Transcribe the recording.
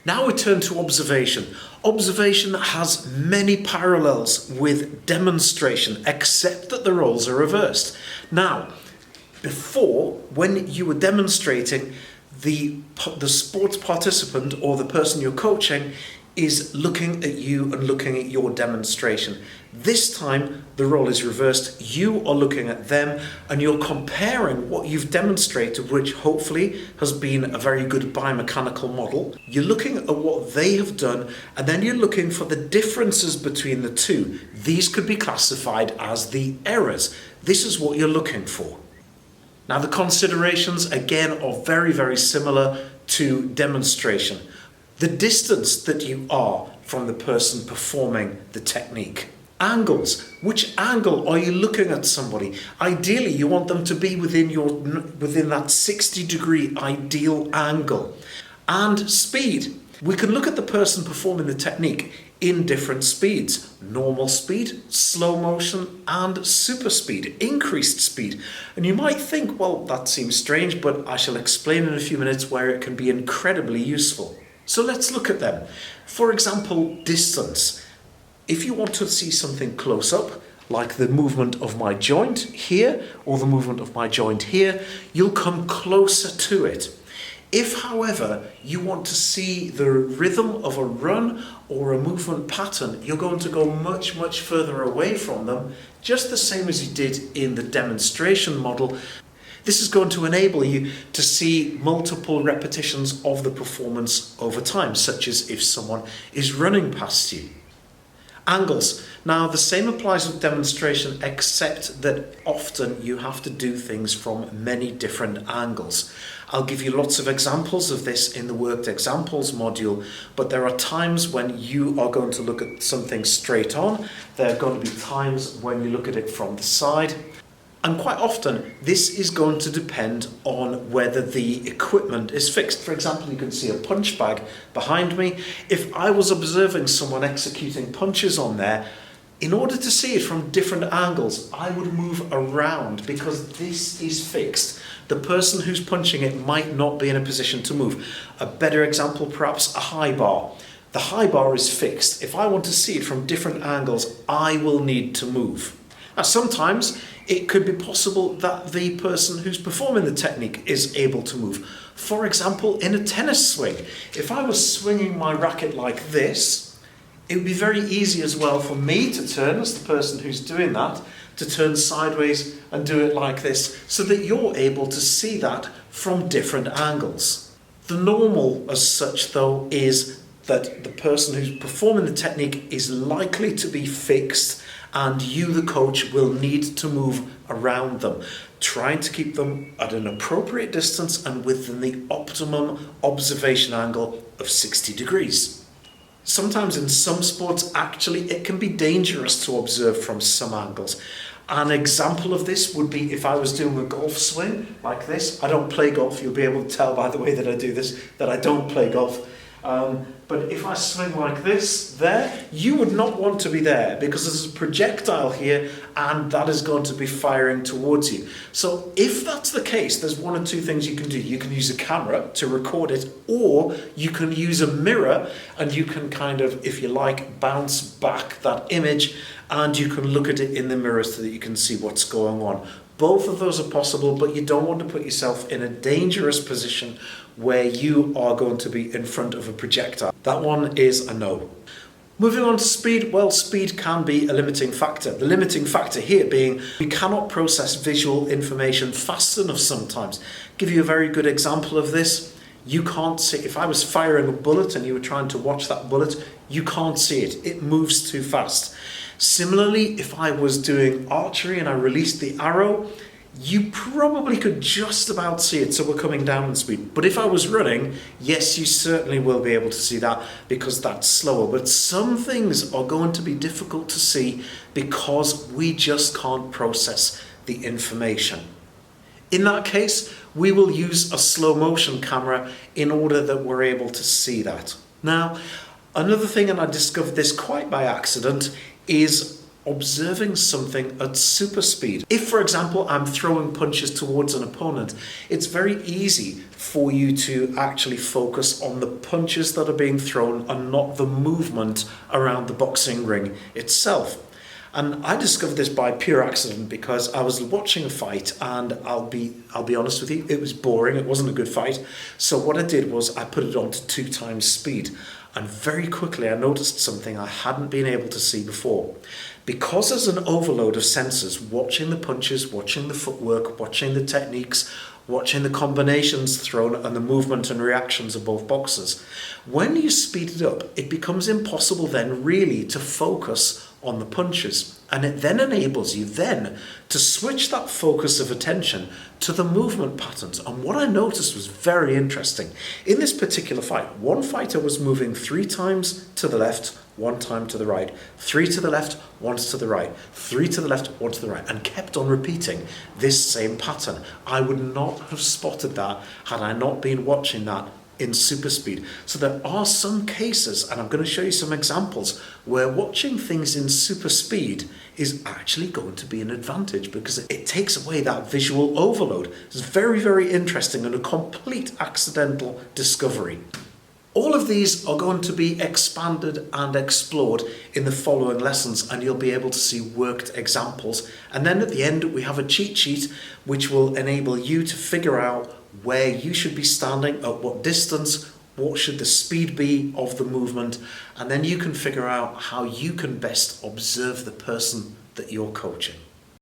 Now we turn to observation. Observation has many parallels with demonstration, except that the roles are reversed. Now, before, when you were demonstrating, the sports participant or the person you're coaching is looking at you and looking at your demonstration. This time, the role is reversed. You are looking at them and you're comparing what you've demonstrated, which hopefully has been a very good biomechanical model. You're looking at what they have done, and then you're looking for the differences between the two. These could be classified as the errors. This is what you're looking for. Now, the considerations, again, are very, very similar to demonstration. The distance that you are from the person performing the technique. Angles. Which angle are you looking at somebody? Ideally, you want them to be within that 60-degree ideal angle. And speed. We can look at the person performing the technique in different speeds. Normal speed, slow motion, and super speed, increased speed. And you might think, well, that seems strange, but I shall explain in a few minutes where it can be incredibly useful. So let's look at them. For example, distance. If you want to see something close up, like the movement of my joint here, or the movement of my joint here, you'll come closer to it. If, however, you want to see the rhythm of a run or a movement pattern, you're going to go much, much further away from them, just the same as you did in the demonstration model. This is going to enable you to see multiple repetitions of the performance over time, such as if someone is running past you. Angles. Now, the same applies with demonstration, except that often you have to do things from many different angles. I'll give you lots of examples of this in the worked examples module, but there are times when you are going to look at something straight on. There are going to be times when you look at it from the side. And quite often, this is going to depend on whether the equipment is fixed. For example, you can see a punch bag behind me. If I was observing someone executing punches on there, in order to see it from different angles, I would move around because this is fixed. The person who's punching it might not be in a position to move. A better example, perhaps a high bar. The high bar is fixed. If I want to see it from different angles, I will need to move. Now, sometimes it could be possible that the person who's performing the technique is able to move. For example, in a tennis swing, if I was swinging my racket like this, it would be very easy as well for me to turn, as the person who's doing that, to turn sideways and do it like this, so that you're able to see that from different angles. The normal as such, though, is that the person who's performing the technique is likely to be fixed, and you, the coach, will need to move around them, trying to keep them at an appropriate distance and within the optimum observation angle of 60 degrees. Sometimes in some sports, actually, it can be dangerous to observe from some angles. An example of this would be if I was doing a golf swing like this. I don't play golf. You'll be able to tell by the way that I do this that I don't play golf. But if I swing like this there, you would not want to be there because there's a projectile here and that is going to be firing towards you. So if that's the case, there's one or two things you can do. You can use a camera to record it, or you can use a mirror and you can kind of, if you like, bounce back that image and you can look at it in the mirror so that you can see what's going on. Both of those are possible, but you don't want to put yourself in a dangerous position where you are going to be in front of a projectile. That one is a no. Moving on to speed, well, speed can be a limiting factor. The limiting factor here being we cannot process visual information fast enough sometimes. Give you a very good example of this. You can't see, if I was firing a bullet and you were trying to watch that bullet, you can't see it. It moves too fast. Similarly, if I was doing archery and I released the arrow, you probably could just about see it, so we're coming down in speed. But if I was running, yes, you certainly will be able to see that because that's slower. But some things are going to be difficult to see because we just can't process the information. In that case, we will use a slow motion camera in order that we're able to see that. Now, another thing, and I discovered this quite by accident, is observing something at super speed. If, for example, I'm throwing punches towards an opponent, it's very easy for you to actually focus on the punches that are being thrown and not the movement around the boxing ring itself. And I discovered this by pure accident because I was watching a fight, and I'll be honest with you, it was boring. It wasn't a good fight. So what I did was I put it on to 2 times speed. And very quickly I noticed something I hadn't been able to see before. Because there's an overload of senses, watching the punches, watching the footwork, watching the techniques, watching the combinations thrown and the movement and reactions of both boxers. When you speed it up, it becomes impossible then really to focus on the punches. And it then enables you then to switch that focus of attention to the movement patterns. And what I noticed was very interesting. In this particular fight, one fighter was moving 3 times to the left, 1 time to the right, 3 to the left, once to the right, 3 to the left, 1 to the right, and kept on repeating this same pattern. I would not have spotted that had I not been watching that in super speed. So there are some cases, and I'm going to show you some examples, where watching things in super speed is actually going to be an advantage because it takes away that visual overload. It's very, very interesting and a complete accidental discovery. All of these are going to be expanded and explored in the following lessons, and you'll be able to see worked examples. And then at the end, we have a cheat sheet which will enable you to figure out where you should be standing, at what distance, what should the speed be of the movement, and then you can figure out how you can best observe the person that you're coaching.